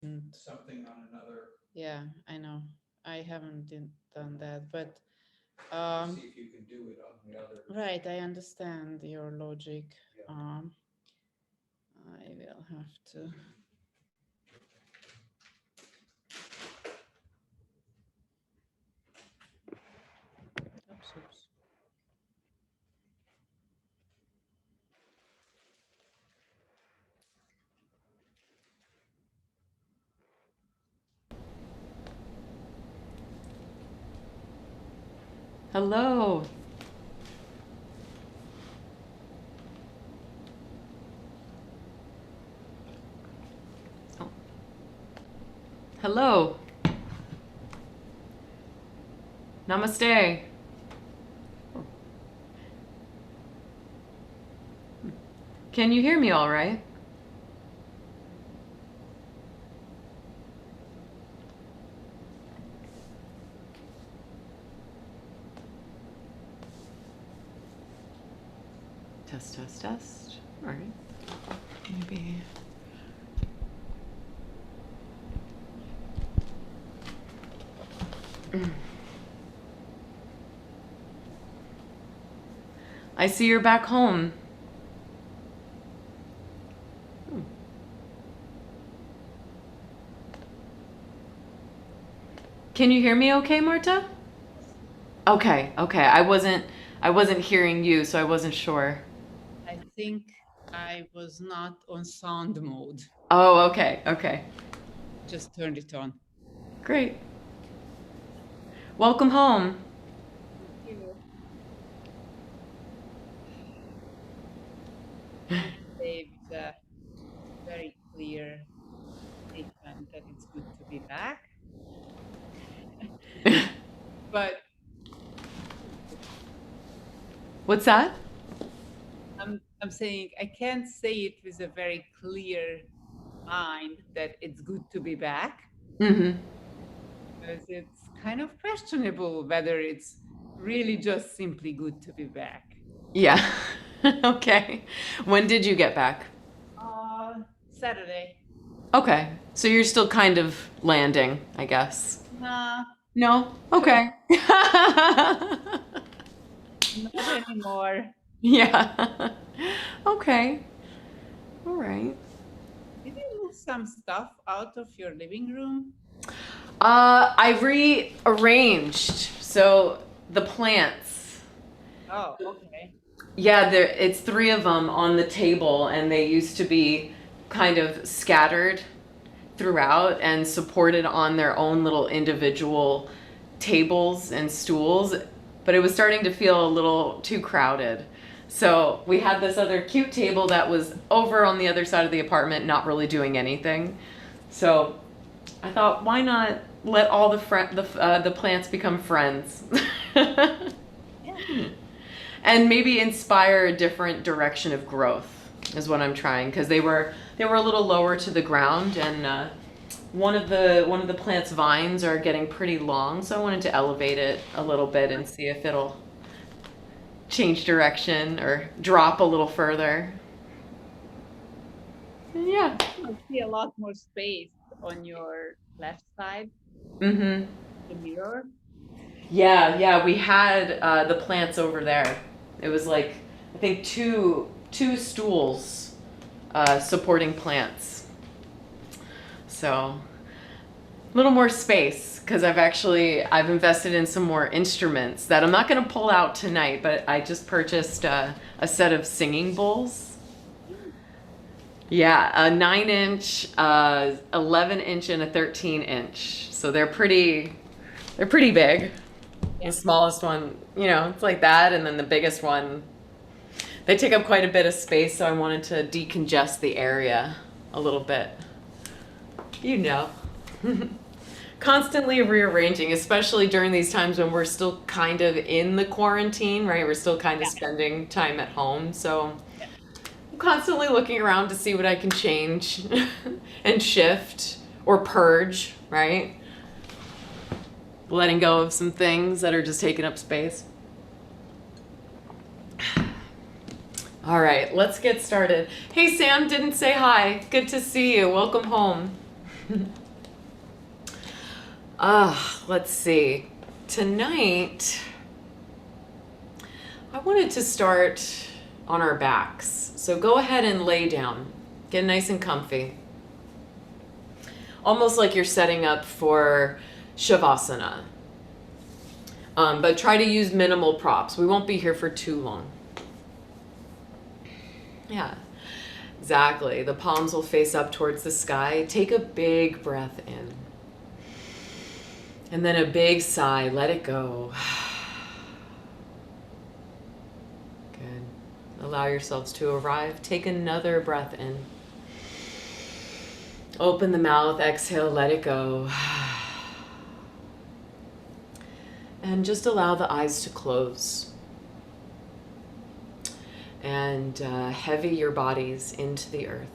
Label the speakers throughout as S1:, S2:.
S1: something on another.
S2: Yeah, I know. I haven't done that, but
S1: See if you can do it on the other.
S2: right, I understand your logic.
S1: Yeah.
S2: Um, I will have to. Oops, oops.
S3: Hello. Oh. Hello. Namaste. Can you hear me all right? Test, test, test. All right. Maybe. I see you're back home. Can you hear me okay, Marta? Okay, okay. I wasn't hearing you, so I wasn't sure.
S2: I think I was not on sound mode.
S3: Oh, okay, okay.
S2: Just turned it on.
S3: Great. Welcome home.
S2: Thank you. I say with a very clear statement that it's good to be back. But
S3: What's that?
S2: I'm saying I can't say it with a very clear mind that it's good to be back,
S3: Mm-hmm.
S2: because it's kind of questionable whether it's really just simply good to be back.
S3: Yeah. Okay. When did you get back?
S2: Saturday.
S3: Okay. So you're still kind of landing, I guess.
S2: Nah,
S3: No? Okay.
S2: not anymore.
S3: Yeah. Okay. All right.
S2: Did you move some stuff out of your living room?
S3: I rearranged. So the plants.
S2: Oh, okay.
S3: Yeah, it's three of them on the table, and they used to be kind of scattered throughout and supported on their own little individual tables and stools, but it was starting to feel a little too crowded. So we had this other cute table that was over on the other side of the apartment, not really doing anything. So I thought, why not let all the plants become friends,
S2: Yeah.
S3: and maybe inspire a different direction of growth is what I'm trying, because they were a little lower to the ground, and one of the plant's vines are getting pretty long, so I wanted to elevate it a little bit and see if it'll change direction or drop a little further. Yeah.
S2: I see a lot more space on your left side,
S3: Mhm.
S2: the mirror.
S3: Yeah, yeah, we had the plants over there. It was like, I think two stools supporting plants. So a little more space, because I've invested in some more instruments that I'm not going to pull out tonight, but I just purchased a set of singing bowls. Yeah, a 9 inch, 11 inch, and a 13 inch. So they're pretty big. The
S2: Yeah.
S3: smallest one, it's like that, and then the biggest one, they take up quite a bit of space, so I wanted to decongest the area a little bit. You know. Constantly rearranging, especially during these times when we're still kind of in the quarantine, right? We're still kind of
S2: Yeah.
S3: spending time at home. So I'm constantly looking around to see what I can change and shift or purge, right? Letting go of some things that are just taking up space. All right, let's get started. Hey, Sam, didn't say hi. Good to see you. Welcome home. Let's see. Tonight, I wanted to start on our backs. So go ahead and lay down. Get nice and comfy. Almost like you're setting up for Shavasana. But try to use minimal props. We won't be here for too long. Yeah, exactly. The palms will face up towards the sky. Take a big breath in. And then a big sigh. Let it go. Good. Allow yourselves to arrive. Take another breath in. Open the mouth. Exhale. Let it go. And just allow the eyes to close. And heavy your bodies into the earth.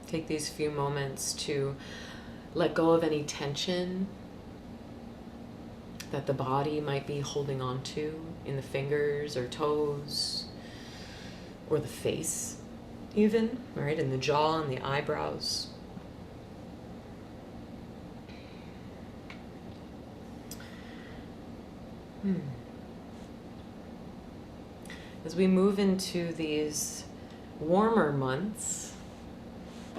S3: Take these few moments to let go of any tension that the body might be holding on to in the fingers or toes or the face even, right? In the jaw and the eyebrows. As we move into these warmer months,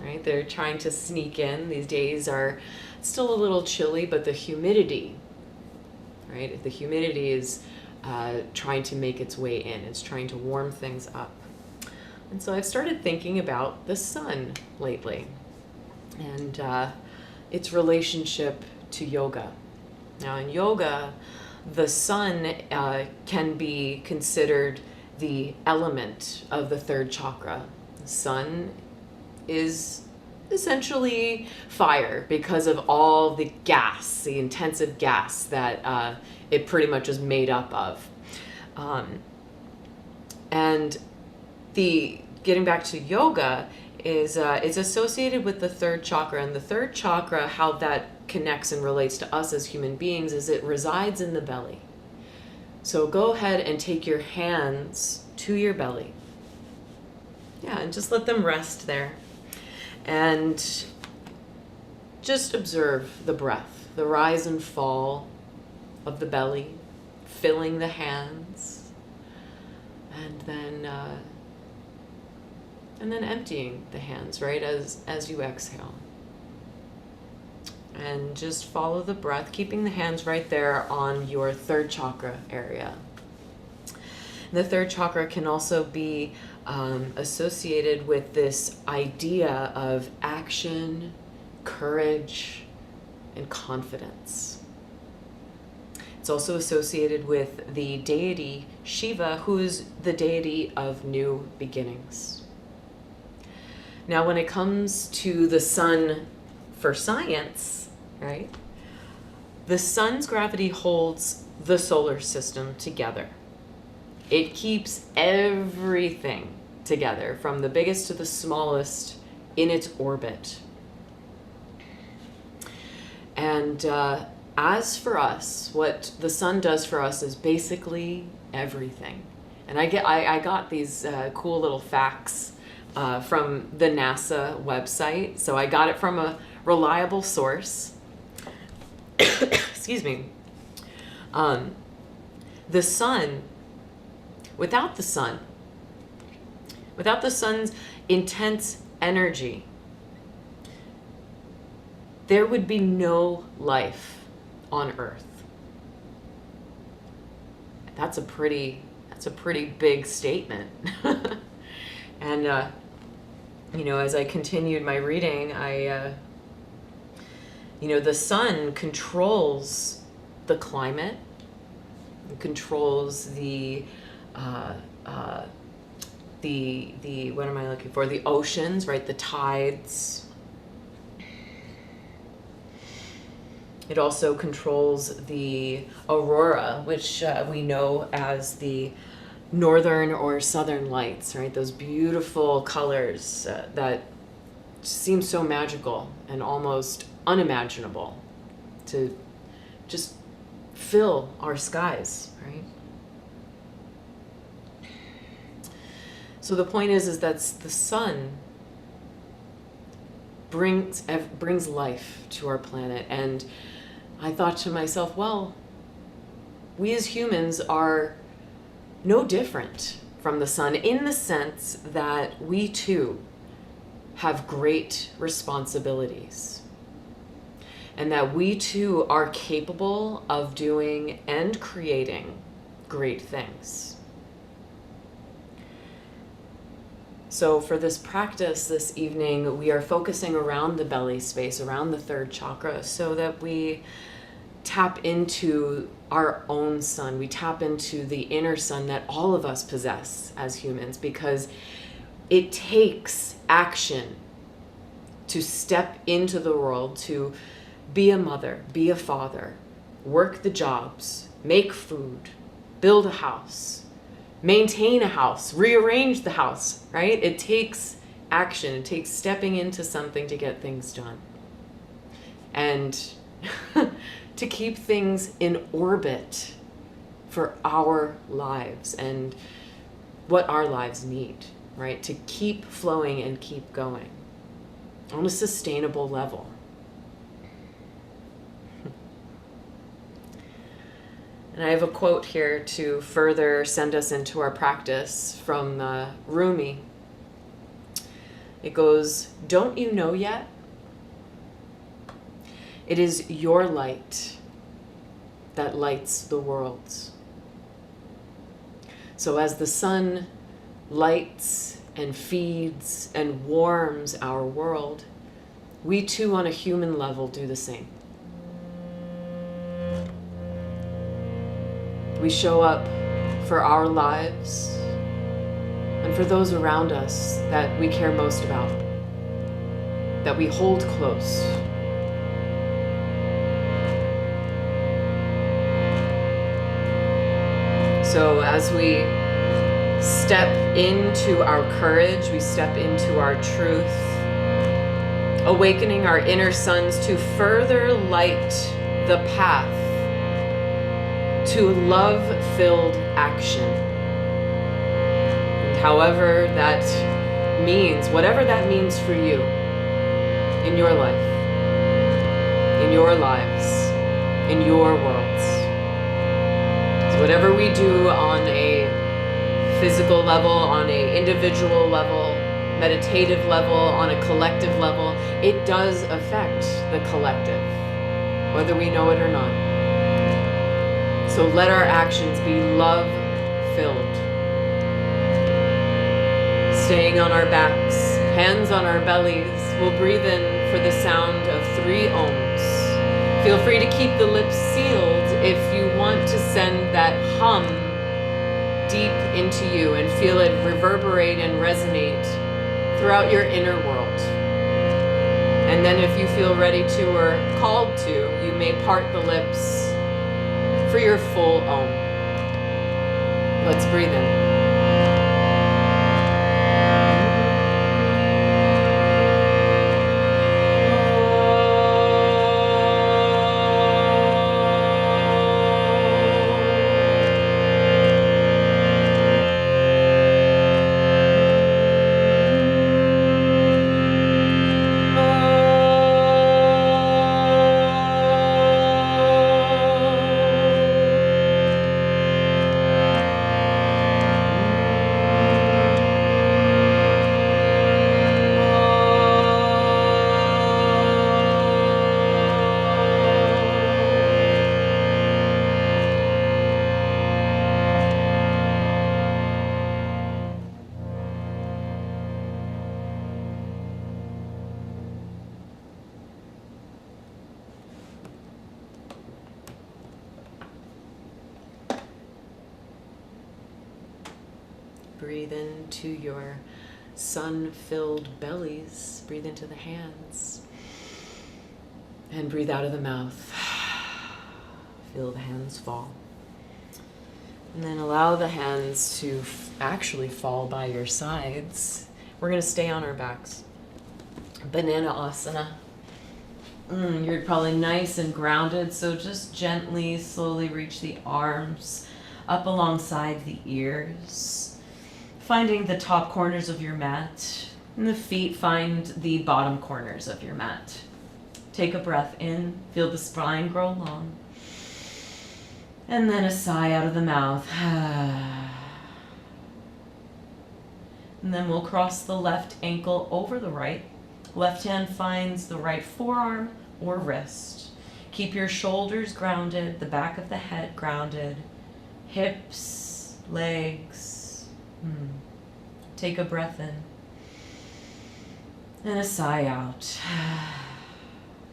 S3: right? They're trying to sneak in. These days are still a little chilly, but the humidity, right? The humidity is trying to make its way in. It's trying to warm things up. And so I've started thinking about the sun lately and its relationship to yoga. Now in yoga, the sun can be considered the element of the third chakra. The sun is essentially fire because of all the gas, the intensive gas that it pretty much is made up of. And the getting back to yoga is associated with the third chakra. And the third chakra, how that connects and relates to us as human beings, is it resides in the belly. So go ahead and take your hands to your belly. Yeah, and just let them rest there. And just observe the breath, the rise and fall of the belly, filling the hands, and then emptying the hands, right, as you exhale. And just follow the breath, keeping the hands right there on your third chakra area. The third chakra can also be associated with this idea of action, courage, and confidence. It's also associated with the deity Shiva, who's the deity of new beginnings. Now, when it comes to the sun for science, right? The sun's gravity holds the solar system together. It keeps everything together, from the biggest to the smallest, in its orbit. And as for us, what the sun does for us is basically everything. And I got these cool little facts from the NASA website. So I got it from a reliable source. Excuse me. The sun, without the sun's intense energy, there would be no life on Earth. That's a pretty big statement. And as I continued my reading, the sun controls the climate, it controls the what am I looking for? The oceans, right? The tides. It also controls the aurora, which we know as the northern or southern lights, right? Those beautiful colors that seem so magical and almost unimaginable to just fill our skies, right? So the point is that the sun brings life to our planet. And I thought to myself, well, we as humans are no different from the sun in the sense that we too have great responsibilities, and that we too are capable of doing and creating great things. So for this practice this evening, we are focusing around the belly space, around the third chakra, so that we tap into our own sun. We tap into the inner sun that all of us possess as humans, because it takes action to step into the world, to be a mother, be a father, work the jobs, make food, build a house, maintain a house, rearrange the house, right? It takes action. It takes stepping into something to get things done. And to keep things in orbit for our lives and what our lives need, right? To keep flowing and keep going on a sustainable level. And I have a quote here to further send us into our practice from Rumi. It goes, "Don't you know yet? It is your light that lights the worlds." So as the sun lights and feeds and warms our world, we too on a human level do the same. We show up for our lives and for those around us that we care most about, that we hold close. So as we step into our courage, we step into our truth, awakening our inner suns to further light the path to love-filled action. And however that means, whatever that means for you in your life, in your lives, in your worlds. So whatever we do on a physical level, on an individual level, meditative level, on a collective level, it does affect the collective, whether we know it or not. So let our actions be love-filled. Staying on our backs, hands on our bellies, we'll breathe in for the sound of 3 ohms. Feel free to keep the lips sealed if you want to send that hum deep into you and feel it reverberate and resonate throughout your inner world. And then if you feel ready to or called to, you may part the lips for your full Om. Let's breathe in. Breathe into your sun-filled bellies. Breathe into the hands. And breathe out of the mouth. Feel the hands fall. And then allow the hands to actually fall by your sides. We're going to stay on our backs. Banana asana. You're probably nice and grounded, so just gently, slowly reach the arms up alongside the ears, finding the top corners of your mat, and the feet find the bottom corners of your mat. Take a breath in, feel the spine grow long, and then a sigh out of the mouth. And then we'll cross the left ankle over the right. Left hand finds the right forearm or wrist. Keep your shoulders grounded, the back of the head grounded, hips, legs. Take a breath in and a sigh out.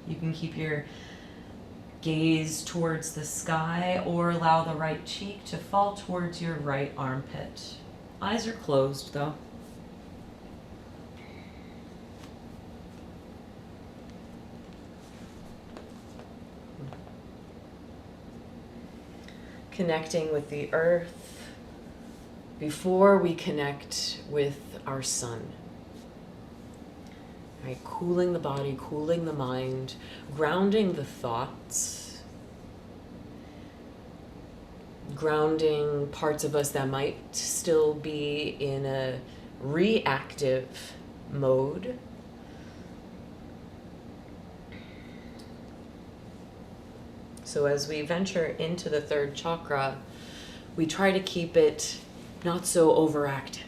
S3: You can keep your gaze towards the sky or allow the right cheek to fall towards your right armpit. Eyes are closed though. Connecting with the earth before we connect with our sun. Right, cooling the body, cooling the mind, grounding the thoughts, grounding parts of us that might still be in a reactive mode. So as we venture into the third chakra, we try to keep it not so overactive.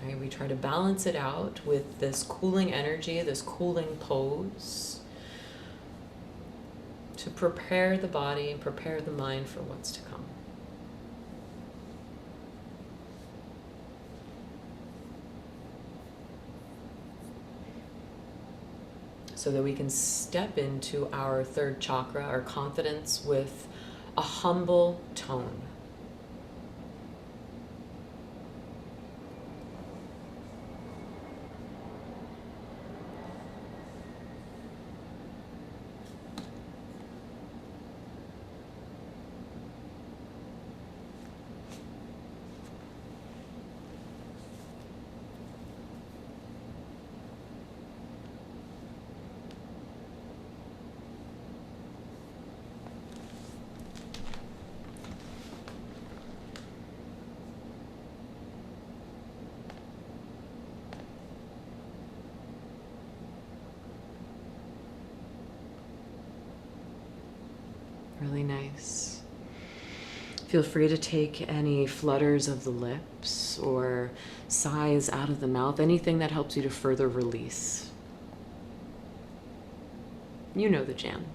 S3: Right? We try to balance it out with this cooling energy, this cooling pose, to prepare the body and prepare the mind for what's to come. So that we can step into our third chakra, our confidence, with a humble tone. Really nice. Feel free to take any flutters of the lips or sighs out of the mouth, anything that helps you to further release. You know the jam.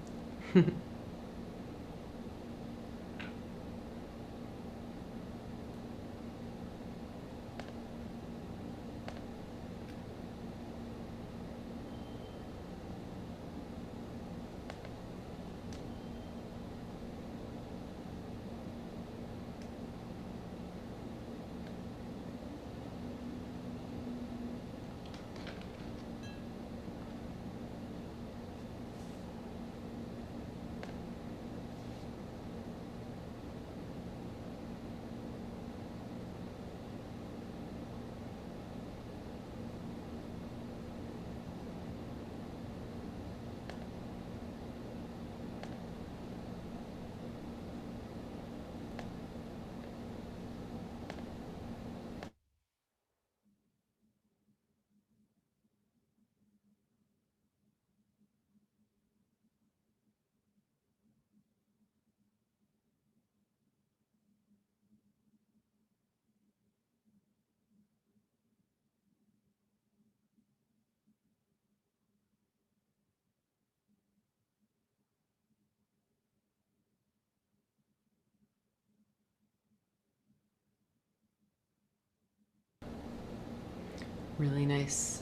S3: Really nice.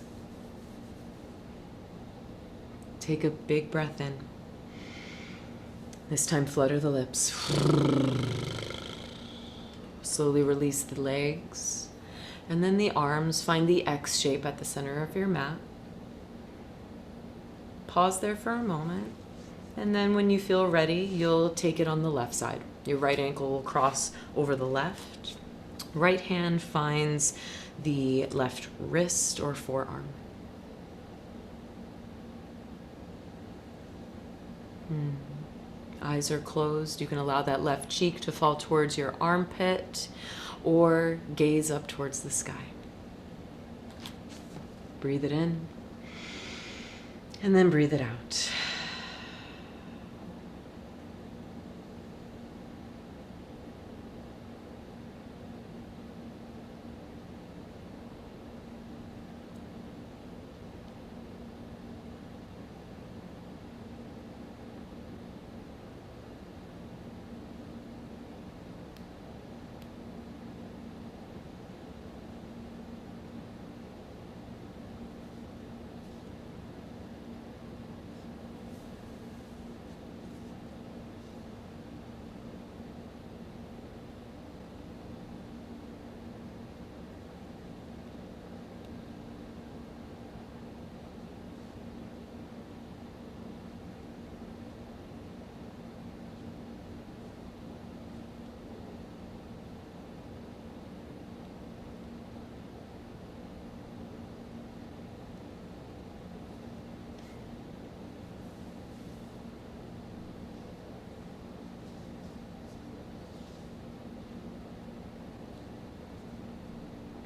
S3: Take a big breath in. This time flutter the lips. Slowly release the legs. And then the arms. Find the X shape at the center of your mat. Pause there for a moment. And then when you feel ready, you'll take it on the left side. Your right ankle will cross over the left. Right hand finds the left wrist or forearm. Eyes are closed. You can allow that left cheek to fall towards your armpit or gaze up towards the sky. Breathe it in and then breathe it out.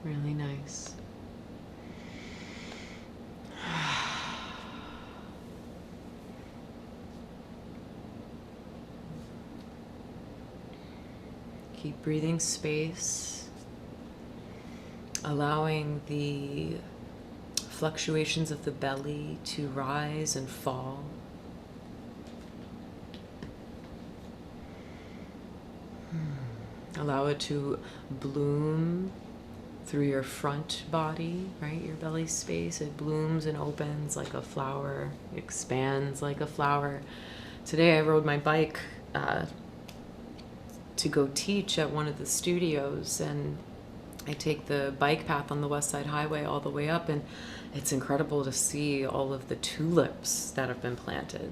S3: Really nice. Keep breathing space, allowing the fluctuations of the belly to rise and fall. Allow it to bloom through your front body, right? Your belly space. It blooms and opens like a flower, expands like a flower. Today I rode my bike to go teach at one of the studios, and I take the bike path on the West Side Highway all the way up, and it's incredible to see all of the tulips that have been planted.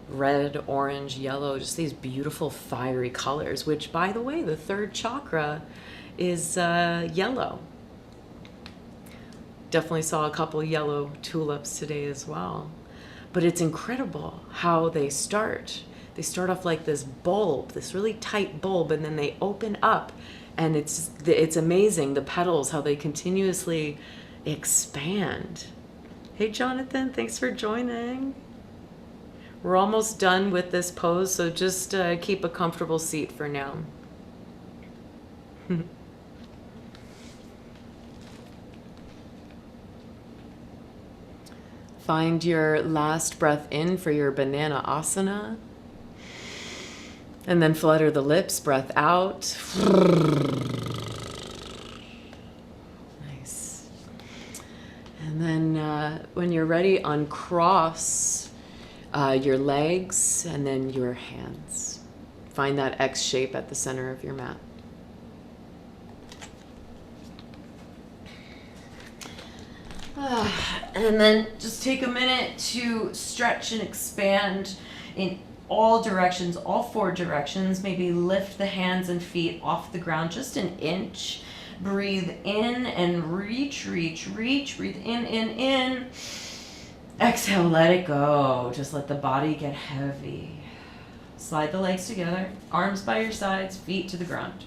S3: Red, orange, yellow, just these beautiful fiery colors, which, by the way, the third chakra is yellow. Definitely saw a couple yellow tulips today as well. But it's incredible how they start. They start off like this bulb, this really tight bulb, and then they open up, and it's amazing, the petals, how they continuously expand. Hey Jonathan, thanks for joining. We're almost done with this pose, so just keep a comfortable seat for now. Find your last breath in for your banana asana. And then flutter the lips, breath out. Nice. And then when you're ready, uncross your legs and then your hands. Find that X shape at the center of your mat. And then just take a minute to stretch and expand in all directions, all four directions. Maybe lift the hands and feet off the ground just an inch. Breathe in and reach. Breathe in. Exhale, let it go. Just let the body get heavy. Slide the legs together, arms by your sides, feet to the ground.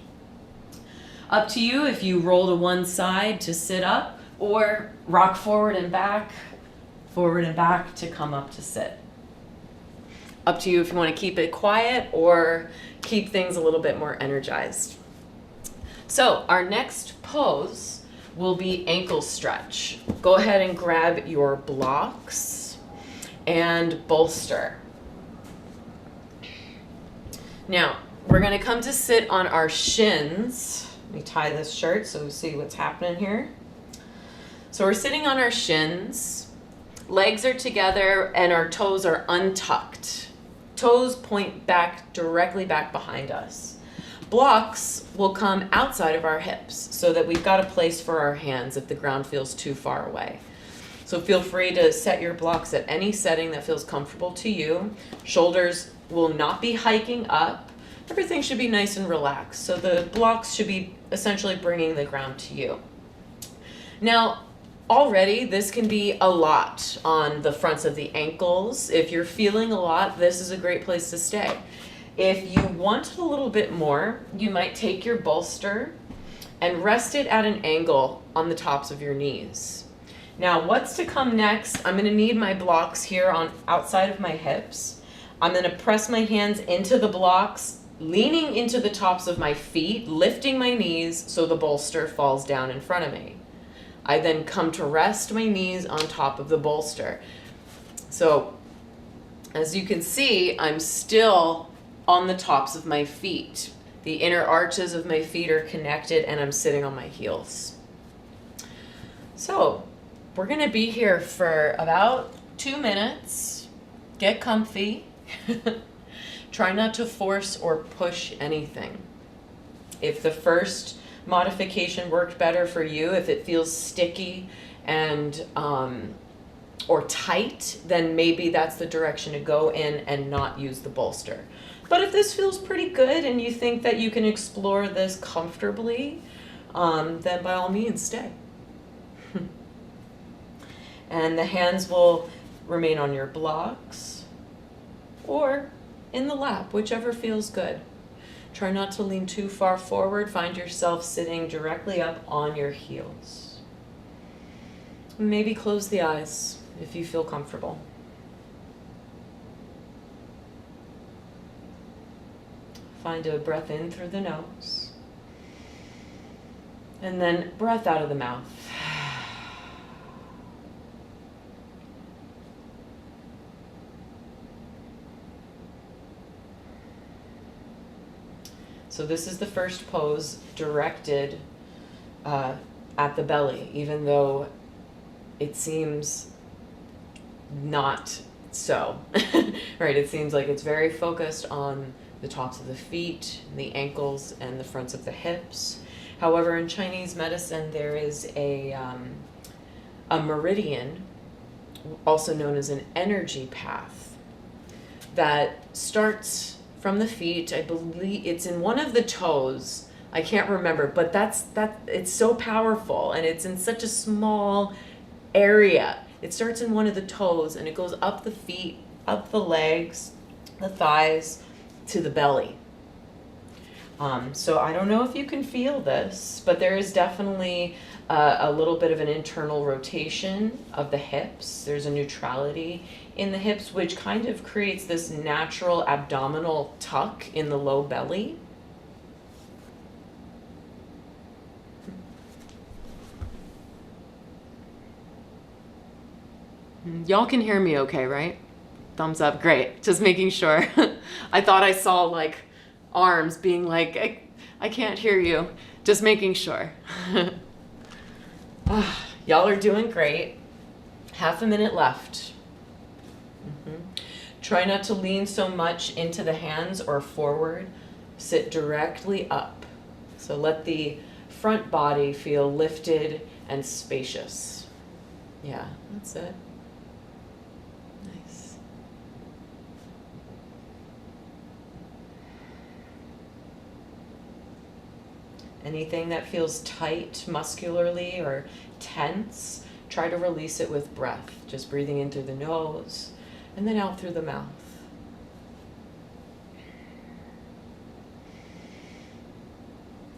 S3: Up to you if you roll to one side to sit up, or rock forward and back to come up to sit. Up to you if you want to keep it quiet or keep things a little bit more energized. So our next pose will be ankle stretch. Go ahead and grab your blocks and bolster. Now, we're going to come to sit on our shins. Let me tie this shirt so we see what's happening here. So we're sitting on our shins, legs are together, and our toes are untucked. Toes point back, directly back behind us. Blocks will come outside of our hips so that we've got a place for our hands if the ground feels too far away. So feel free to set your blocks at any setting that feels comfortable to you. Shoulders will not be hiking up. Everything should be nice and relaxed. So the blocks should be essentially bringing the ground to you. Now, already, this can be a lot on the fronts of the ankles. If you're feeling a lot, this is a great place to stay. If you want a little bit more, you might take your bolster and rest it at an angle on the tops of your knees. Now, what's to come next? I'm going to need my blocks here on outside of my hips. I'm going to press my hands into the blocks, leaning into the tops of my feet, lifting my knees so the bolster falls down in front of me. I then come to rest my knees on top of the bolster. So, as you can see, I'm still on the tops of my feet. The inner arches of my feet are connected and I'm sitting on my heels. So, we're going to be here for about 2 minutes. Get comfy. Try not to force or push anything. If the first modification worked better for you, if it feels sticky and or tight, then maybe that's the direction to go in and not use the bolster. But if this feels pretty good and you think that you can explore this comfortably, then by all means stay. And the hands will remain on your blocks or in the lap, whichever feels good. Try not to lean too far forward. Find yourself sitting directly up on your heels. Maybe close the eyes if you feel comfortable. Find a breath in through the nose. And then breath out of the mouth. So this is the first pose directed at the belly, even though it seems not so, right? It seems like it's very focused on the tops of the feet, the ankles, and the fronts of the hips. However, in Chinese medicine, there is a meridian, also known as an energy path, that starts from the feet. I believe it's in one of the toes. I can't remember, but it's so powerful and it's in such a small area. It starts in one of the toes and it goes up the feet, up the legs, the thighs, to the belly. So I don't know if you can feel this, but there is definitely a little bit of an internal rotation of the hips. There's a neutrality in the hips, which kind of creates this natural abdominal tuck in the low belly. Y'all can hear me okay, right? Thumbs up, great. Just making sure. I thought I saw like arms being like, I can't hear you. Just making sure. Y'all are doing great. Half a minute left. Try not to lean so much into the hands or forward. Sit directly up. So let the front body feel lifted and spacious. Yeah, that's it. Nice. Anything that feels tight muscularly or tense, try to release it with breath. Just breathing in through the nose and then out through the mouth.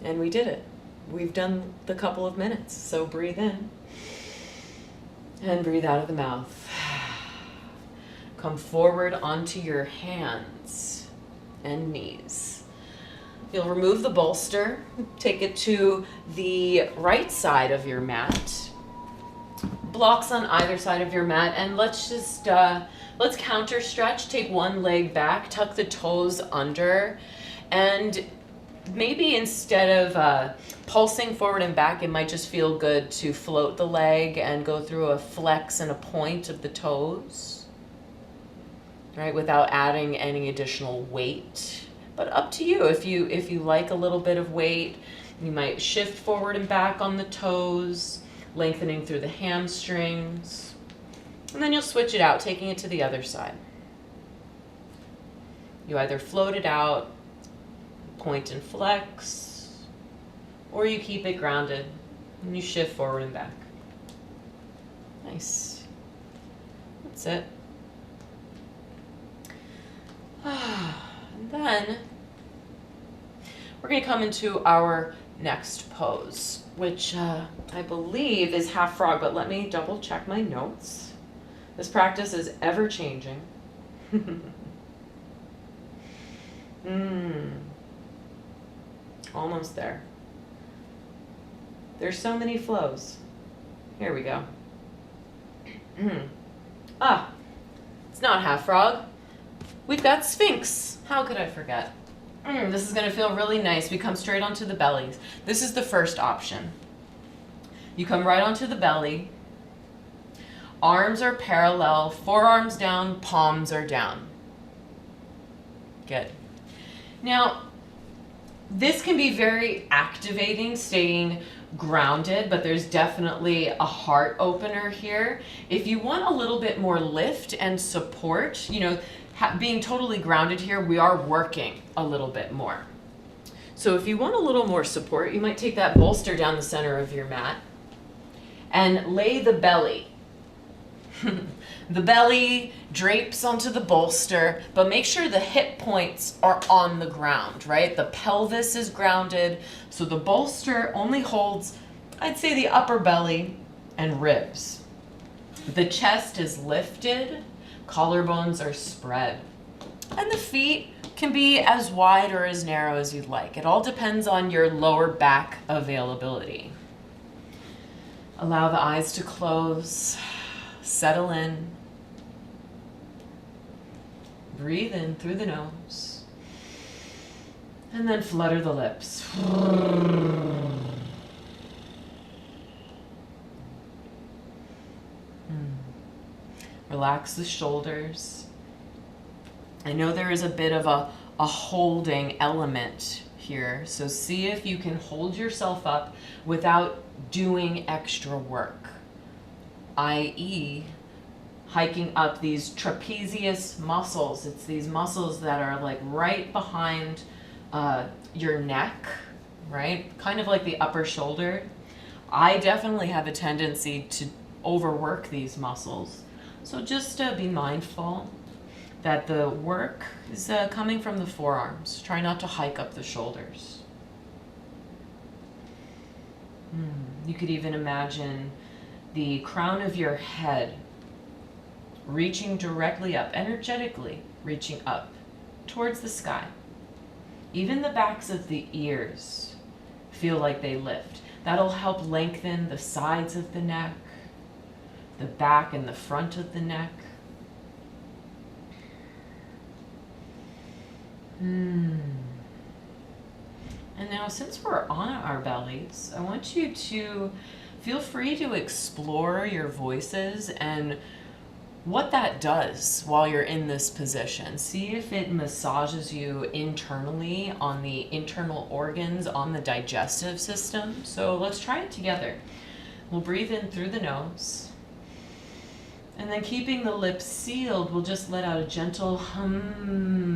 S3: And we did it. We've done the couple of minutes. So breathe in and breathe out of the mouth. Come forward onto your hands and knees. You'll remove the bolster, take it to the right side of your mat. Blocks on either side of your mat, and let's just let's counter stretch. Take one leg back, tuck the toes under, and maybe instead of pulsing forward and back, it might just feel good to float the leg and go through a flex and a point of the toes, right, without adding any additional weight. But up to you. If you like a little bit of weight, you might shift forward and back on the toes, lengthening through the hamstrings. And then you'll switch it out, taking it to the other side. You either float it out, point and flex, or you keep it grounded and you shift forward and back. Nice. That's it. And then we're going to come into our next pose, which I believe is half frog, but let me double check my notes. This practice is ever changing. Almost there. There's so many flows. Here we go. It's not half frog. We've got Sphinx. How could I forget? This is going to feel really nice. We come straight onto the bellies. This is the first option. You come right onto the belly. Arms are parallel, forearms down, palms are down. Good. Now, this can be very activating, staying grounded, but there's definitely a heart opener here. If you want a little bit more lift and support, you know, being totally grounded here, we are working a little bit more. So if you want a little more support, you might take that bolster down the center of your mat and lay the belly. The belly drapes onto the bolster, but make sure the hip points are on the ground, right? The pelvis is grounded, so the bolster only holds, I'd say, the upper belly and ribs. The chest is lifted, collarbones are spread, and the feet can be as wide or as narrow as you'd like. It all depends on your lower back availability. Allow the eyes to close, settle in. Breathe in through the nose, and then flutter the lips. Relax the shoulders. I know there is a bit of a holding element here, so see if you can hold yourself up without doing extra work, i.e., hiking up these trapezius muscles. It's these muscles that are like right behind your neck, right? Kind of like the upper shoulder. I definitely have a tendency to overwork these muscles. So just be mindful that the work is coming from the forearms. Try not to hike up the shoulders. You could even imagine the crown of your head reaching directly up, energetically reaching up towards the sky. Even the backs of the ears feel like they lift. That'll help lengthen the sides of the neck, the back and the front of the neck. And now, since we're on our bellies, I want you to feel free to explore your voices and what that does while you're in this position. See if it massages you internally on the internal organs, on the digestive system. So let's try it together. We'll breathe in through the nose. And then keeping the lips sealed, we'll just let out a gentle hum.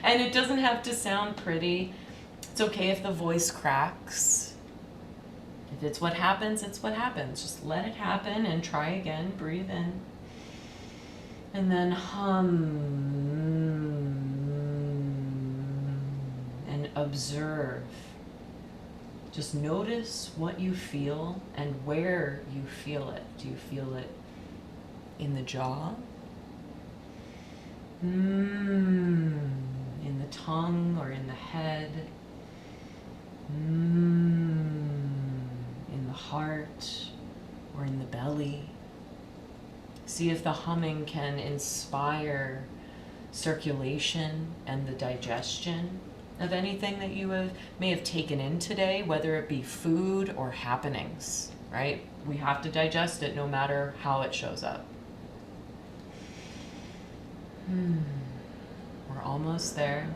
S3: And it doesn't have to sound pretty. It's okay if the voice cracks. If it's what happens, it's what happens. Just let it happen and try again. Breathe in. And then hum. And observe. Just notice what you feel and where you feel it. Do you feel it in the jaw? In the tongue or in the head? In the heart or in the belly? See if the humming can inspire circulation and the digestion of anything that you may have taken in today, whether it be food or happenings, right? We have to digest it no matter how it shows up. We're almost there.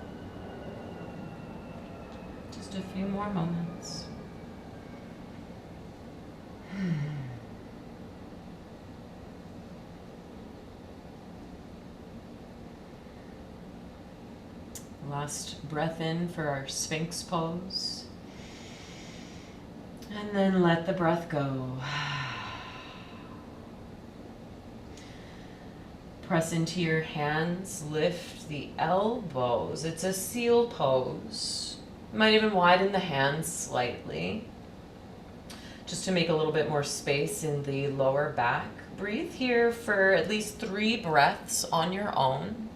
S3: Just a few more moments. Last breath in for our Sphinx pose. And then let the breath go. Press into your hands, lift the elbows. It's a seal pose. You might even widen the hands slightly, just to make a little bit more space in the lower back. Breathe here for at least 3 breaths on your own.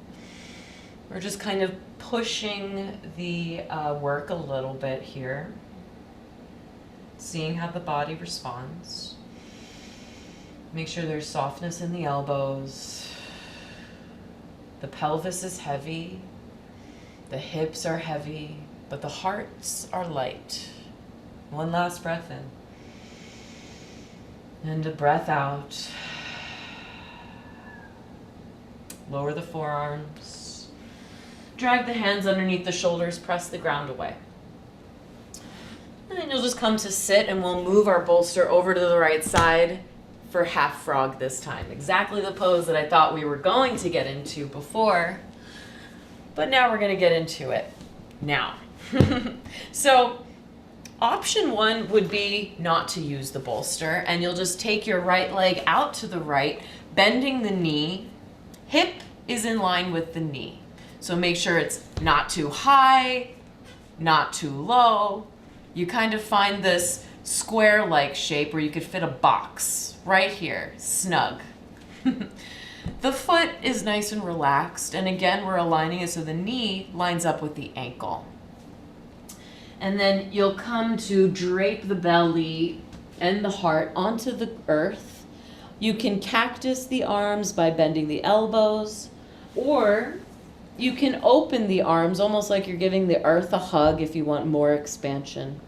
S3: We're just kind of pushing the work a little bit here, seeing how the body responds. Make sure there's softness in the elbows. The pelvis is heavy, the hips are heavy, but the hearts are light. One last breath in. And a breath out. Lower the forearms. Drag the hands underneath the shoulders, press the ground away. And then you'll just come to sit, and we'll move our bolster over to the right side for half frog this time. Exactly the pose that I thought we were going to get into before, but now we're going to get into it now. So option 1 would be not to use the bolster, and you'll just take your right leg out to the right, bending the knee. Hip is in line with the knee. So make sure it's not too high, not too low. You kind of find this square-like shape where you could fit a box right here, snug. The foot is nice and relaxed, and again, we're aligning it so the knee lines up with the ankle. And then you'll come to drape the belly and the heart onto the earth. You can cactus the arms by bending the elbows, or you can open the arms almost like you're giving the earth a hug if you want more expansion.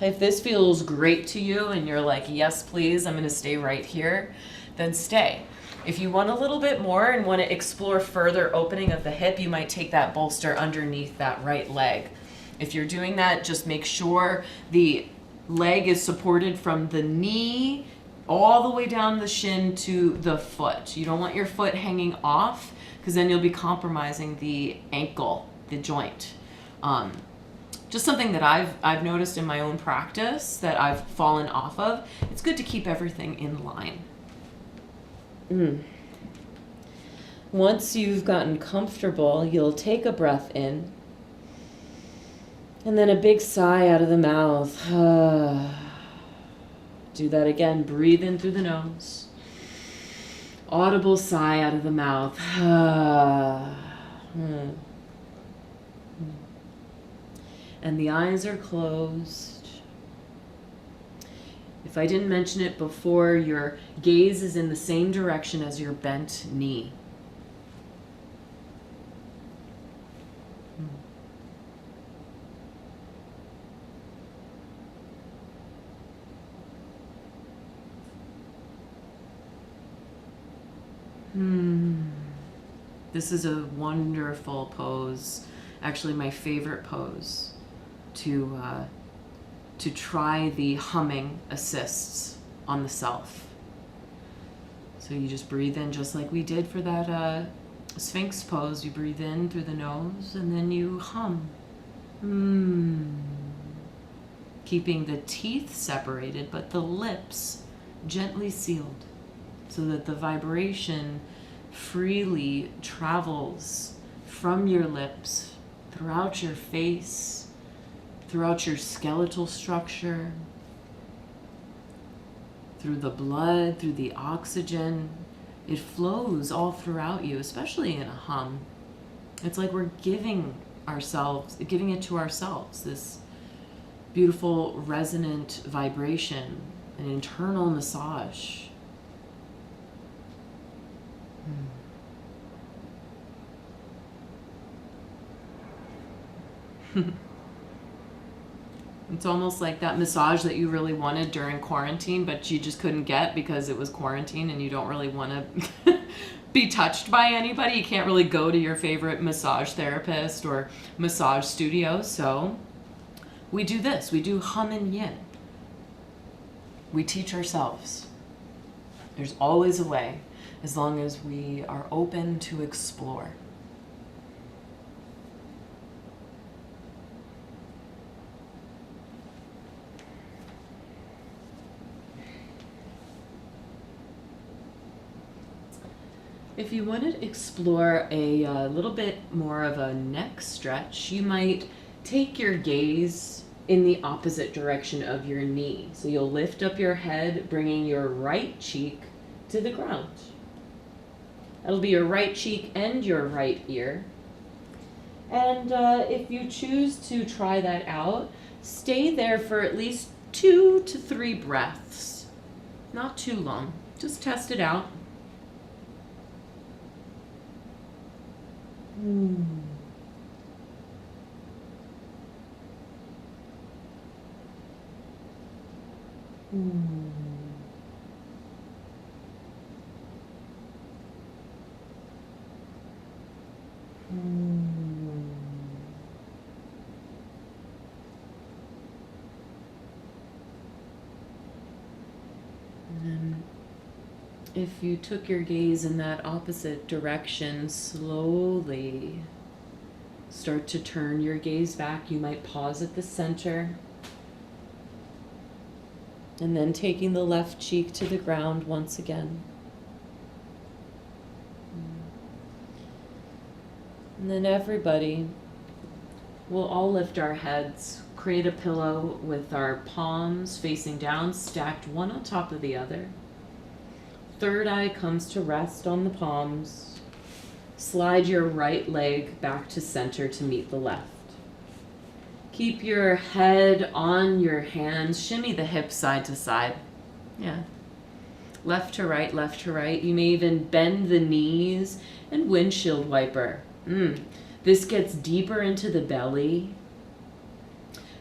S3: If this feels great to you and you're like, yes, please, I'm going to stay right here, then stay. If you want a little bit more and want to explore further opening of the hip, you might take that bolster underneath that right leg. If you're doing that, just make sure the leg is supported from the knee all the way down the shin to the foot. You don't want your foot hanging off, because then you'll be compromising the ankle, the joint. Just something that I've noticed in my own practice that I've fallen off of. It's good to keep everything in line. Once you've gotten comfortable, you'll take a breath in, and then a big sigh out of the mouth. Do that again. Breathe in through the nose. Audible sigh out of the mouth. And the eyes are closed. If I didn't mention it before, your gaze is in the same direction as your bent knee. This is a wonderful pose, actually my favorite pose, to try the humming assists on the self. So you just breathe in just like we did for that Sphinx pose. You breathe in through the nose and then you hum. Keeping the teeth separated, but the lips gently sealed so that the vibration freely travels from your lips throughout your face, throughout your skeletal structure, through the blood, through the oxygen. It flows all throughout you, especially in a hum. It's like we're giving it to ourselves, this beautiful resonant vibration, an internal massage. It's almost like that massage that you really wanted during quarantine, but you just couldn't get because it was quarantine and you don't really want to be touched by anybody. You can't really go to your favorite massage therapist or massage studio. So we do this. We do hum and yin. We teach ourselves. There's always a way, as long as we are open to explore. If you want to explore a little bit more of a neck stretch, you might take your gaze in the opposite direction of your knee. So you'll lift up your head, bringing your right cheek to the ground. That'll be your right cheek and your right ear. And if you choose to try that out, stay there for at least 2 to 3 breaths. Not too long. Just test it out. And if you took your gaze in that opposite direction, slowly start to turn your gaze back. You might pause at the center. And then taking the left cheek to the ground once again. And then everybody, we'll all lift our heads, create a pillow with our palms facing down, stacked one on top of the other. Third eye comes to rest on the palms. Slide your right leg back to center to meet the left. Keep your head on your hands. Shimmy the hips side to side. Yeah. Left to right, left to right. You may even bend the knees and windshield wiper. This gets deeper into the belly,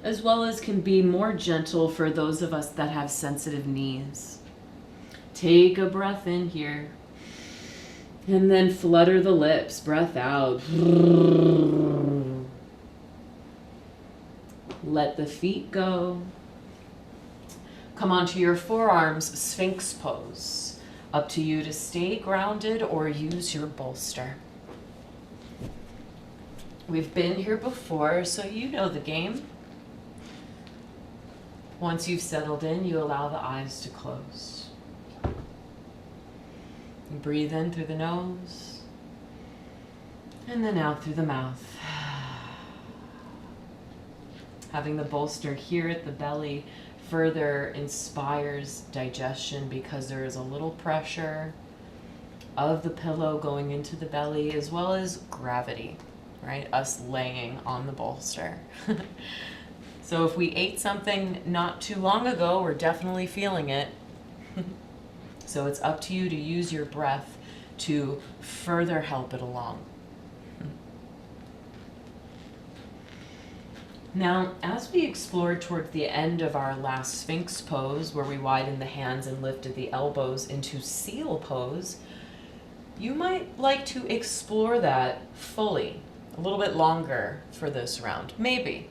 S3: as well as can be more gentle for those of us that have sensitive knees. Take a breath in here. And then flutter the lips. Breath out. Let the feet go. Come onto your forearms, Sphinx pose. Up to you to stay grounded or use your bolster. We've been here before, so you know the game. Once you've settled in, you allow the eyes to close. You breathe in through the nose, and then out through the mouth. Having the bolster here at the belly further inspires digestion because there is a little pressure of the pillow going into the belly, as well as gravity, right? Us laying on the bolster. So if we ate something not too long ago, we're definitely feeling it. So it's up to you to use your breath to further help it along. Now, as we explored towards the end of our last Sphinx pose, where we widened the hands and lifted the elbows into seal pose, you might like to explore that fully, a little bit longer for this round, maybe.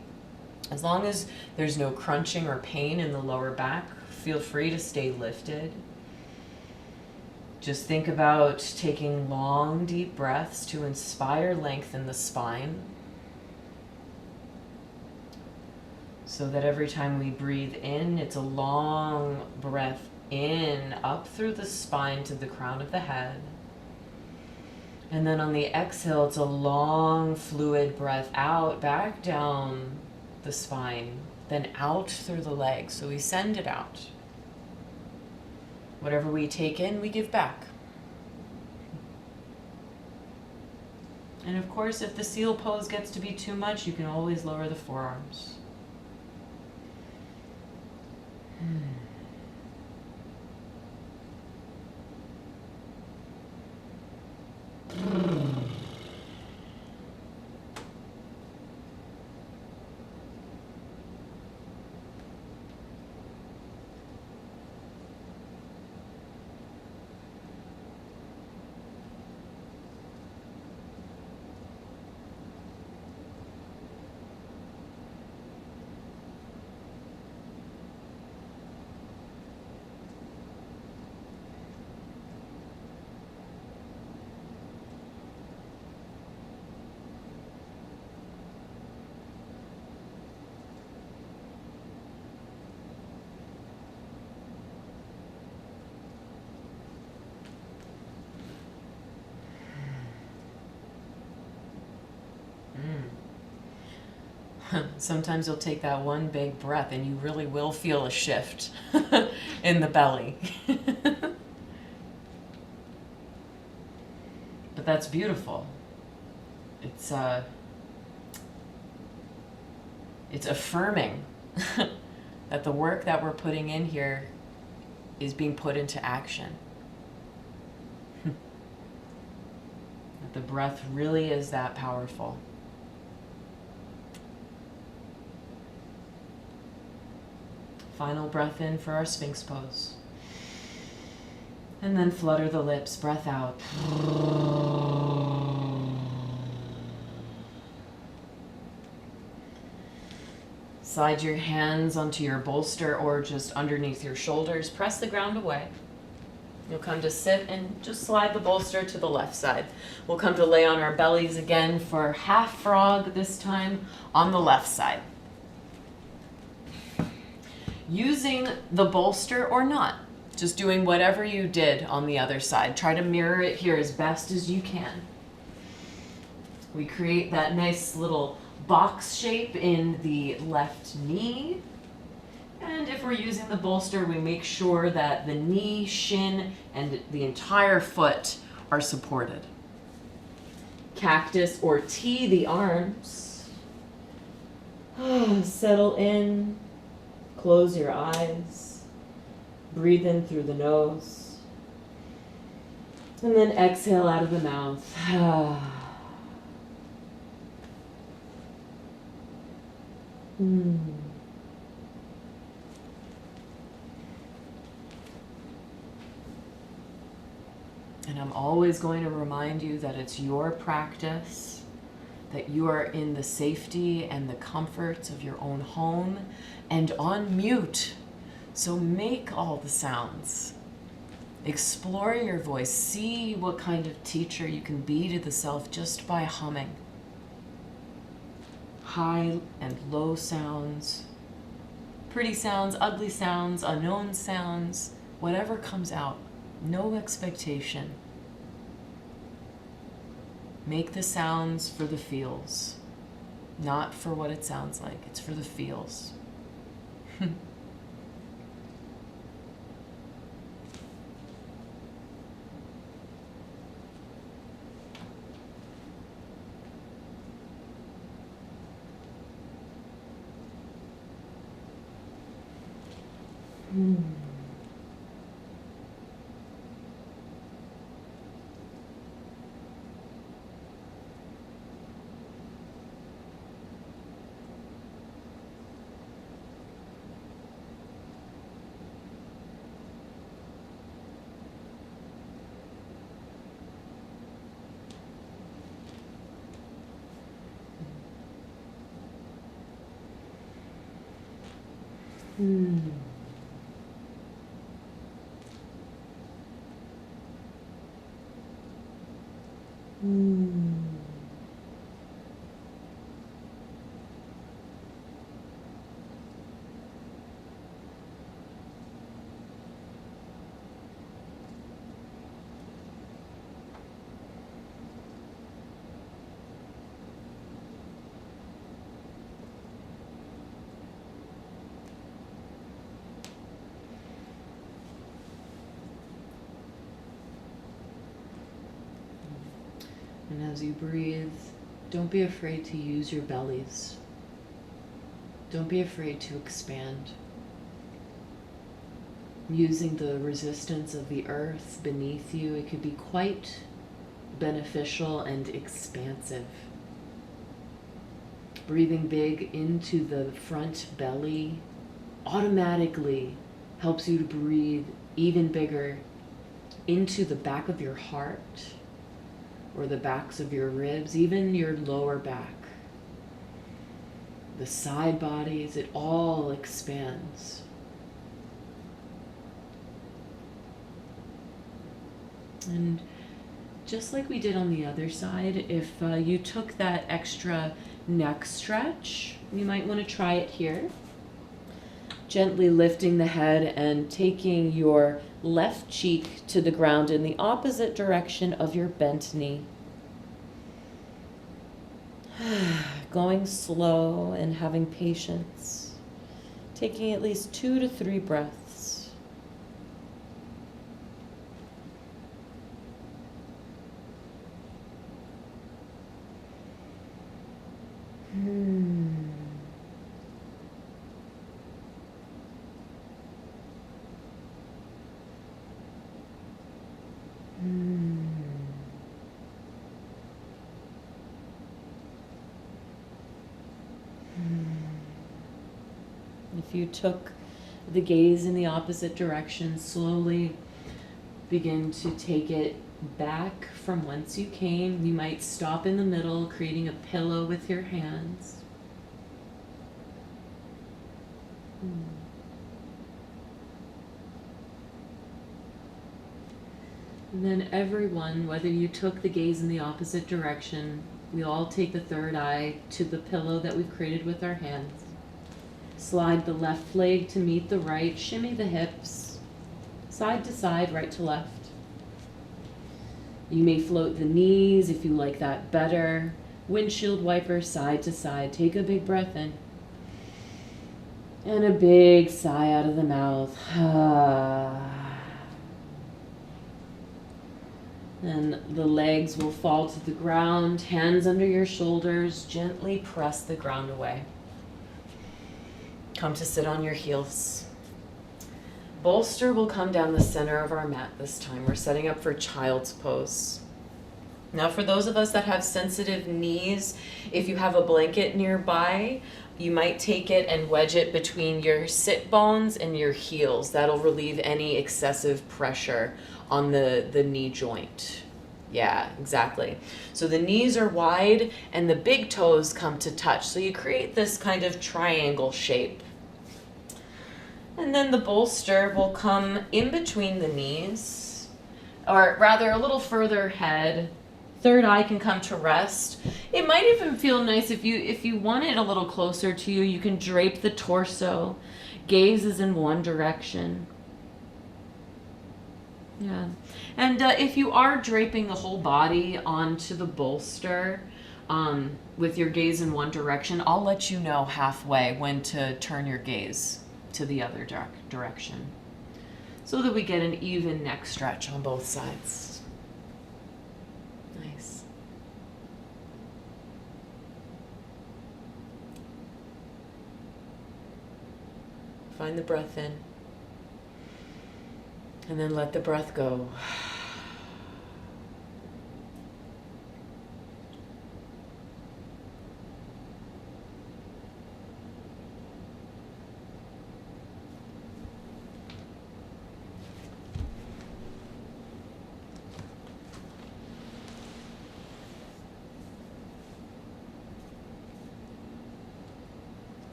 S3: As long as there's no crunching or pain in the lower back, feel free to stay lifted. Just think about taking long, deep breaths to inspire length in the spine, so that every time we breathe in, it's a long breath in, up through the spine to the crown of the head. And then on the exhale, it's a long, fluid breath out, back down the spine, then out through the legs. So we send it out. Whatever we take in, we give back. And of course, if the seal pose gets to be too much, you can always lower the forearms. Sometimes you'll take that one big breath and you really will feel a shift in the belly. But that's beautiful. It's affirming that the work that we're putting in here is being put into action. That the breath really is that powerful. Final breath in for our Sphinx pose. And then flutter the lips, breath out. Slide your hands onto your bolster or just underneath your shoulders. Press the ground away. You'll come to sit and just slide the bolster to the left side. We'll come to lay on our bellies again for half frog, this time on the left side. Using the bolster or not, just doing whatever you did on the other side. Try to mirror it here as best as you can. We create that nice little box shape in the left knee. And if we're using the bolster, we make sure that the knee, shin, and the entire foot are supported. Cactus or T the arms. Settle in. Close your eyes. Breathe in through the nose. And then exhale out of the mouth. And I'm always going to remind you that it's your practice, that you are in the safety and the comforts of your own home and on mute. So make all the sounds. Explore your voice. See what kind of teacher you can be to the self just by humming. High and low sounds, pretty sounds, ugly sounds, unknown sounds, whatever comes out. No expectation. Make the sounds for the feels, not for what it sounds like. It's for the feels. And as you breathe, don't be afraid to use your bellies. Don't be afraid to expand. Using the resistance of the earth beneath you, it could be quite beneficial and expansive. Breathing big into the front belly automatically helps you to breathe even bigger into the back of your heart, or the backs of your ribs, even your lower back. The side bodies, it all expands. And just like we did on the other side, if you took that extra neck stretch, you might want to try it here. Gently lifting the head and taking your left cheek to the ground in the opposite direction of your bent knee.
S4: going slow and having patience, taking at least 2 to 3 breaths. If you took the gaze in the opposite direction, slowly begin to take it back from whence you came. You might stop in the middle, creating a pillow with your hands. And then everyone, whether you took the gaze in the opposite direction, we all take the third eye to the pillow that we've created with our hands. Slide the left leg to meet the right, shimmy the hips, side to side, right to left. You may float the knees if you like that better. Windshield wiper side to side. Take a big breath in. And a big sigh out of the mouth. Then the legs will fall to the ground, hands under your shoulders, gently press the ground away. Come to sit on your heels. Bolster will come down the center of our mat this time. We're setting up for child's pose. Now for those of us that have sensitive knees, if you have a blanket nearby, you might take it and wedge it between your sit bones and your heels. That'll relieve any excessive pressure on the knee joint. Yeah, exactly. So the knees are wide and the big toes come to touch. So you create this kind of triangle shape. And then the bolster will come in between the knees, or rather a little further ahead. Third eye can come to rest. It might even feel nice if you want it a little closer to you, you can drape the torso. Gaze is in one direction. Yeah. And if you are draping the whole body onto the bolster with your gaze in one direction, I'll let you know halfway when to turn your gaze to the other direction so that we get an even neck stretch on both sides. Nice. Find the breath in and then let the breath go.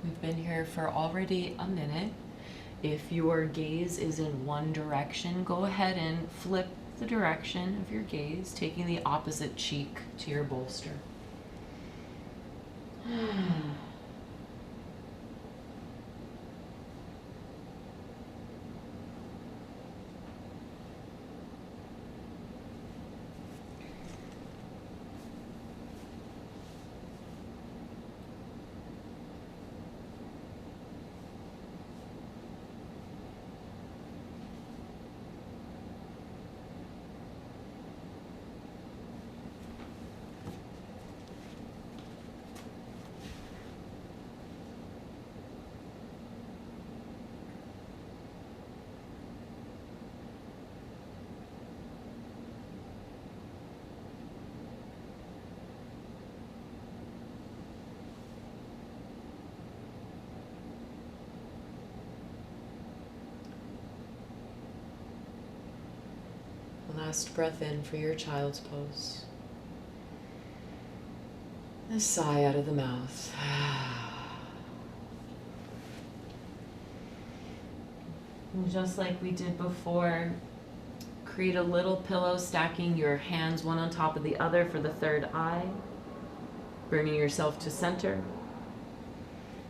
S4: We've been here for already a minute. If your gaze is in one direction, go ahead and flip the direction of your gaze, taking the opposite cheek to your bolster. last breath in for your child's pose. A sigh out of the mouth. And just like we did before, create a little pillow, stacking your hands one on top of the other for the third eye, bringing yourself to center,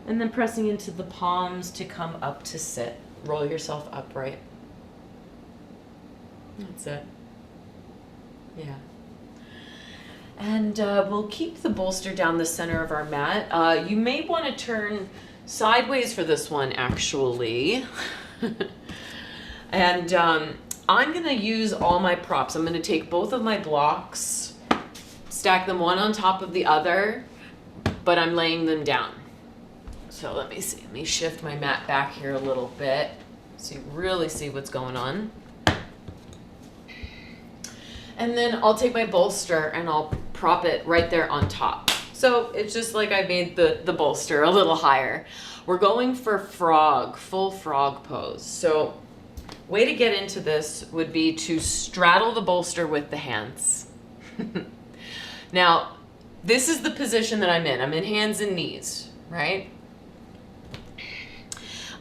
S4: and then pressing into the palms to come up to sit. Roll yourself upright. That's it. Yeah. And we'll keep the bolster down the center of our mat. You may want to turn sideways for this one, actually. And I'm going to use all my props. I'm going to take both of my blocks, stack them one on top of the other, but I'm laying them down. So let me see. Let me shift my mat back here a little bit so you really see what's going on. And then I'll take my bolster and I'll prop it right there on top. So it's just like I made the bolster a little higher. We're going for frog, full frog pose. So way to get into this would be to straddle the bolster with the hands. Now, this is the position that I'm in. I'm in hands and knees, right?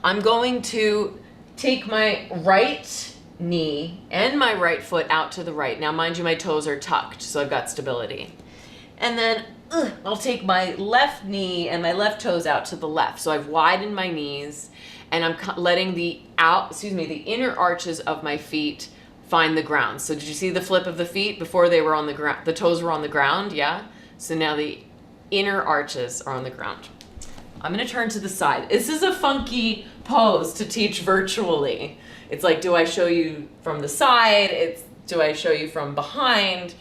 S4: I'm going to take my right knee and my right foot out to the right. Now, mind you, my toes are tucked, so I've got stability. And then I'll take my left knee and my left toes out to the left. So I've widened my knees and I'm letting the inner arches of my feet find the ground. So did you see the flip of the feet before they were on the ground? The toes were on the ground, yeah? So now the inner arches are on the ground. I'm gonna turn to the side. This is a funky pose to teach virtually. It's like, do I show you from the side? Do I show you from behind?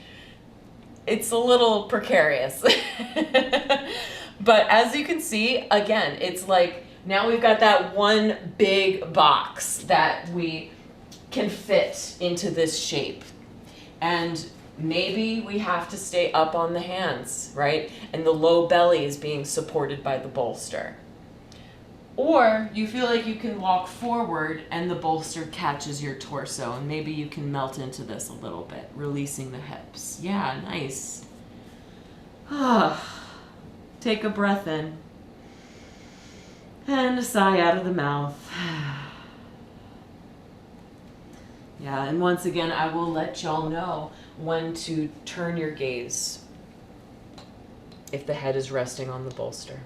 S4: It's a little precarious. But as you can see, again, it's like now we've got that one big box that we can fit into this shape. And maybe we have to stay up on the hands, right? And the low belly is being supported by the bolster. Or you feel like you can walk forward and the bolster catches your torso, and maybe you can melt into this a little bit, releasing the hips. Yeah, nice. Take a breath in and a sigh out of the mouth. Yeah, and once again, I will let y'all know when to turn your gaze if the head is resting on the bolster.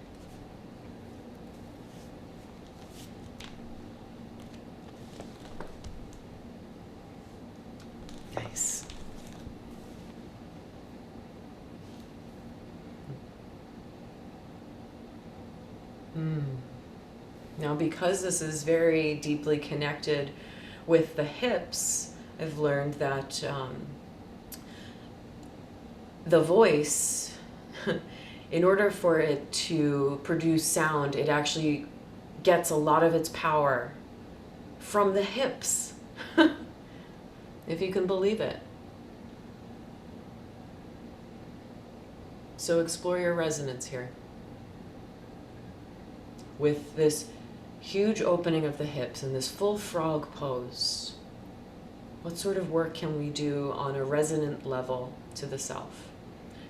S4: Nice. Now, because this is very deeply connected with the hips, I've learned that the voice, in order for it to produce sound, it actually gets a lot of its power from the hips. If you can believe it. So explore your resonance here. With this huge opening of the hips and this full frog pose, what sort of work can we do on a resonant level to the self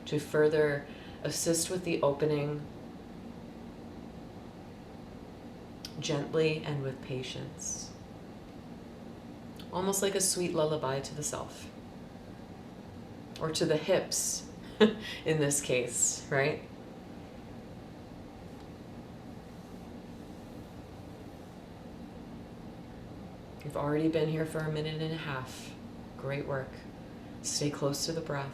S4: to further assist with the opening gently and with patience? Almost like a sweet lullaby to the self. Or to the hips, in this case, right? You've already been here for 1.5 minutes. Great work. Stay close to the breath.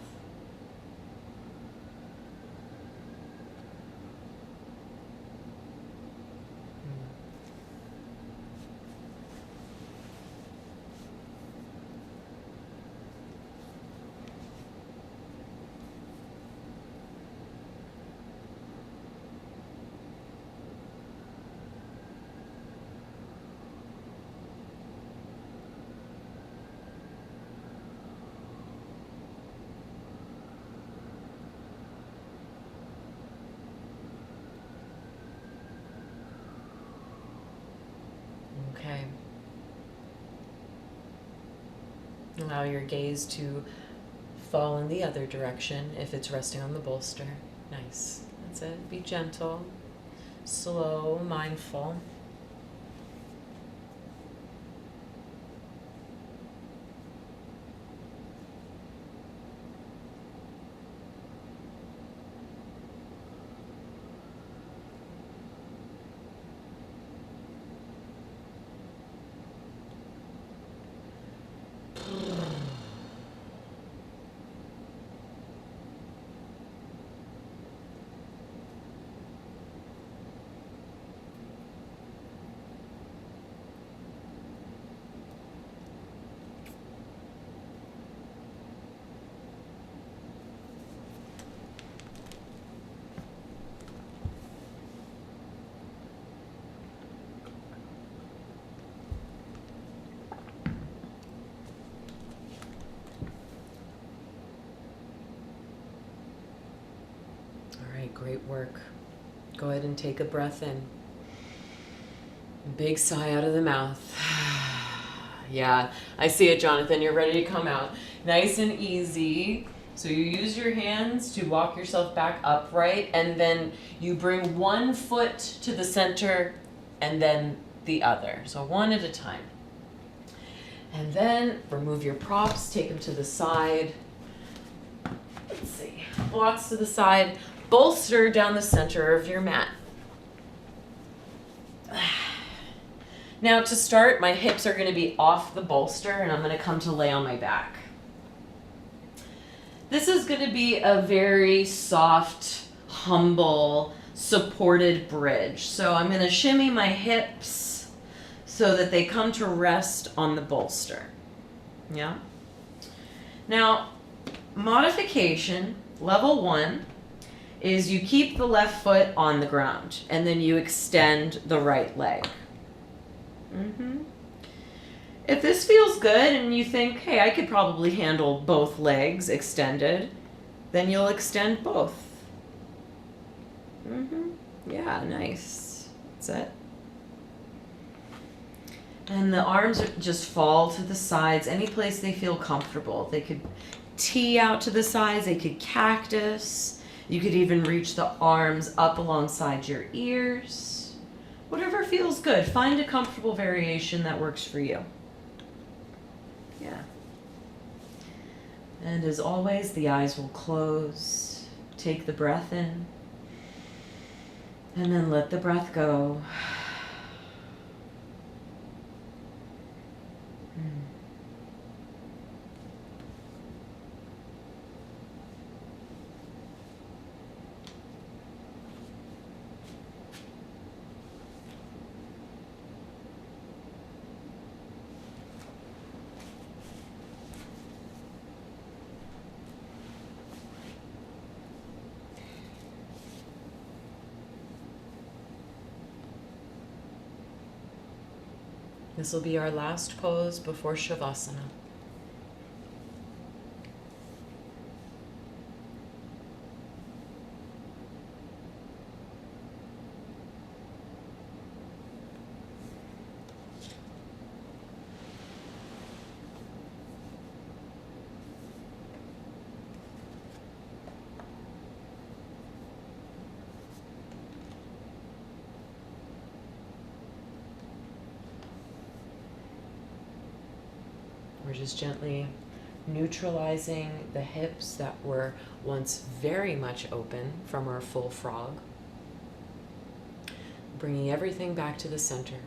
S4: Allow your gaze to fall in the other direction if it's resting on the bolster. Nice. That's it. Be gentle, slow, mindful. All right, great work. Go ahead and take a breath in. Big sigh out of the mouth. Yeah, I see it, Jonathan. You're ready to come out. Nice and easy. So you use your hands to walk yourself back upright, and then you bring one foot to the center and then the other. So one at a time. And then remove your props, take them to the side. Let's see. Blocks to the side. Bolster down the center of your mat. Now to start, my hips are going to be off the bolster and I'm going to come to lay on my back. This is going to be a very soft, humble, supported bridge. So I'm going to shimmy my hips so that they come to rest on the bolster. Yeah? Now, modification, level 1, is you keep the left foot on the ground and then you extend the right leg. If this feels good and you think, hey, I could probably handle both legs extended, then you'll extend both. Yeah, nice. That's it. And the arms just fall to the sides, any place they feel comfortable. They could tee out to the sides, they could cactus. You could even reach the arms up alongside your ears. Whatever feels good. Find a comfortable variation that works for you. Yeah. And as always, the eyes will close. Take the breath in. And then let the breath go. This will be our last pose before Shavasana. We're just gently neutralizing the hips that were once very much open from our full frog. Bringing everything back to the center.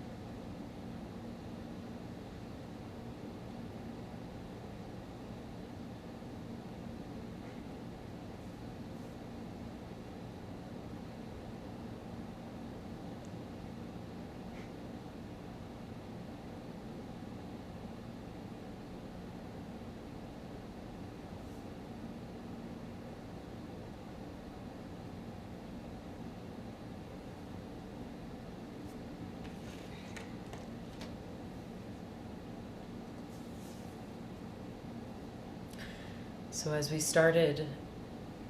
S4: So as we started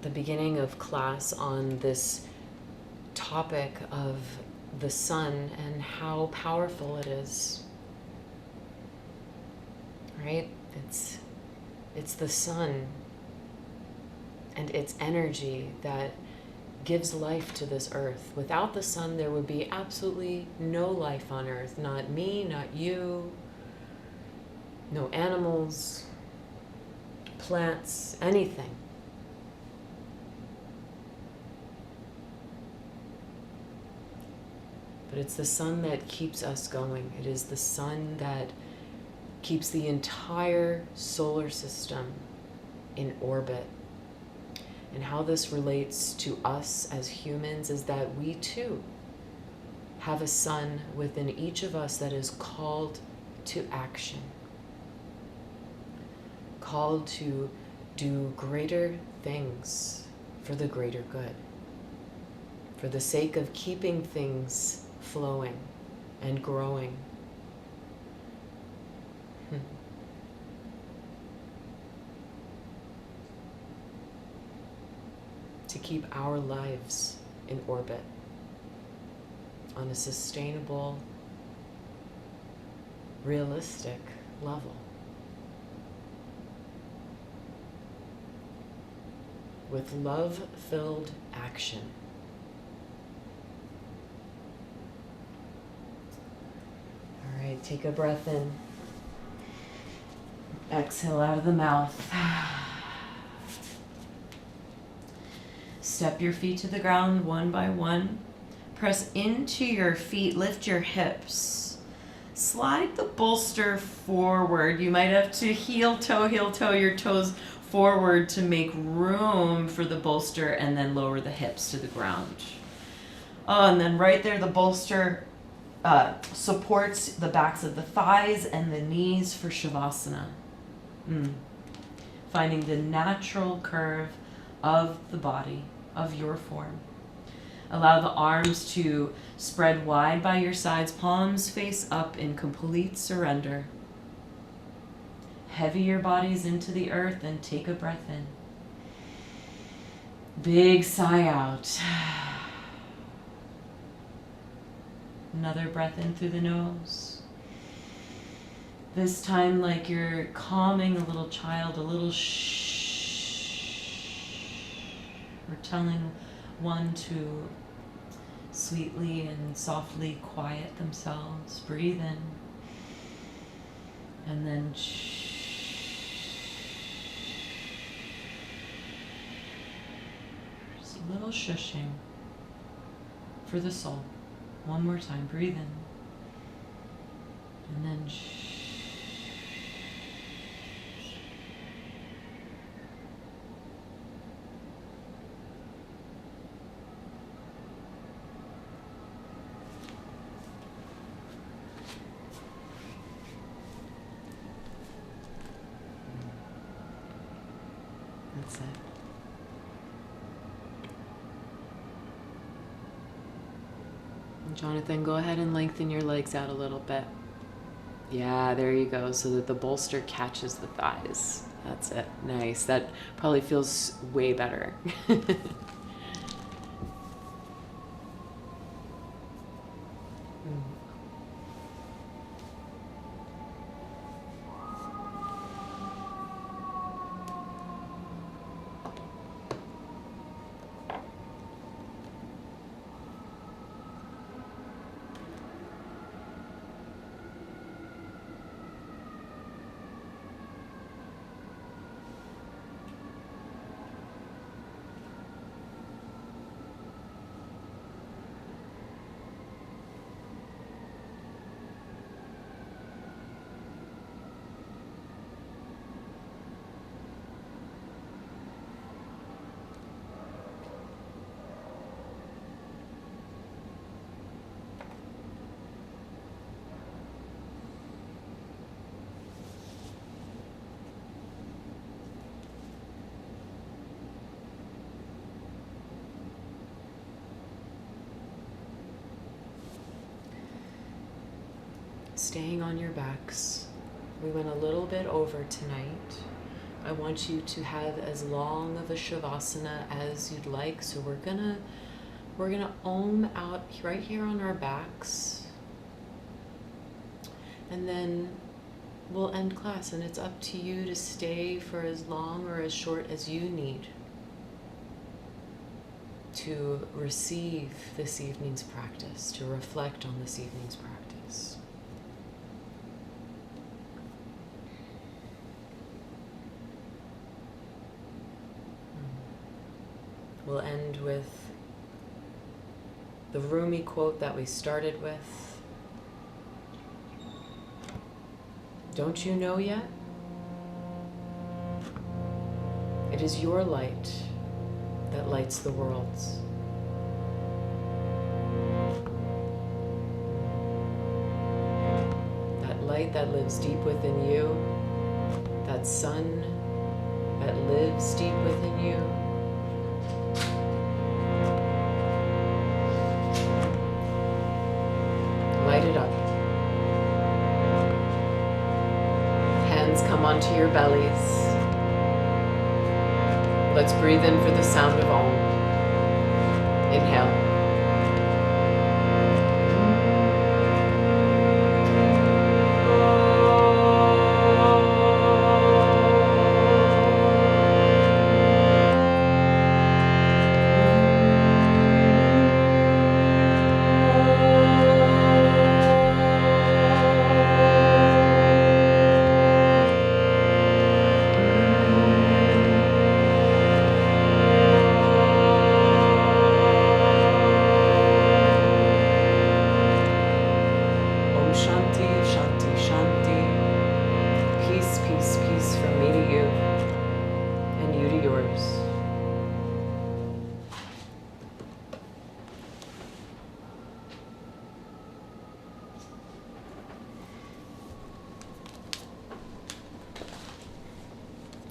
S4: the beginning of class on this topic of the sun and how powerful it is, right? It's It's the sun and its energy that gives life to this earth. Without the sun, there would be absolutely no life on earth. Not me, not you, no animals, plants, anything. But it's the sun that keeps us going. It is the sun that keeps the entire solar system in orbit. And how this relates to us as humans is that we too have a sun within each of us that is called to action, called to do greater things for the greater good, for the sake of keeping things flowing and growing. To keep our lives in orbit on a sustainable, realistic level. With love-filled action. All right, take a breath in. Exhale out of the mouth. Step your feet to the ground one by one. Press into your feet, lift your hips. Slide the bolster forward. You might have to heel toe your toes forward to make room for the bolster, and then lower the hips to the ground. Oh, and then right there, the bolster supports the backs of the thighs and the knees for Shavasana. Finding the natural curve of the body, of your form. Allow the arms to spread wide by your sides, palms face up in complete surrender. Heavy your bodies into the earth and take a breath in. Big sigh out. Another breath in through the nose. This time like you're calming a little child, a little shh. Or telling one to sweetly and softly quiet themselves. Breathe in. And then shh. Just a little shushing for the soul. One more time. Breathe in. And then shh. That's it. And Jonathan, go ahead and lengthen your legs out a little bit. Yeah, there you go, so that the bolster catches the thighs. That's it. Nice. That probably feels way better. Staying on your backs. We went a little bit over tonight. I want you to have as long of a Shavasana as you'd like. So we're gonna om out right here on our backs. And then we'll end class, and it's up to you to stay for as long or as short as you need to receive this evening's practice, to reflect on this evening's practice. We'll end with the Rumi quote that we started with. Don't you know yet? It is your light that lights the worlds. That light that lives deep within you, that sun that lives deep within you, light it up. Hands come onto your bellies. Let's breathe in for the sound of Om. Inhale.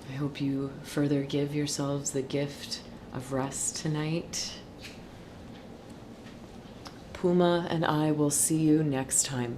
S4: I hope you further give yourselves the gift of rest tonight. Puma and I will see you next time.